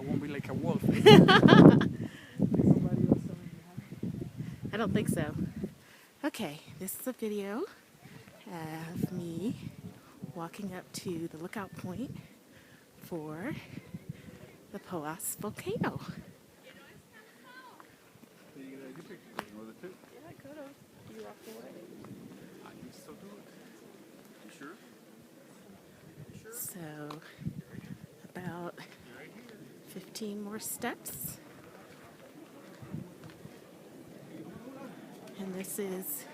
won't be like a wolf. I don't think so. Okay, this is a video of me walking up to the lookout point for the Poas volcano. So, about 15 more steps. And this is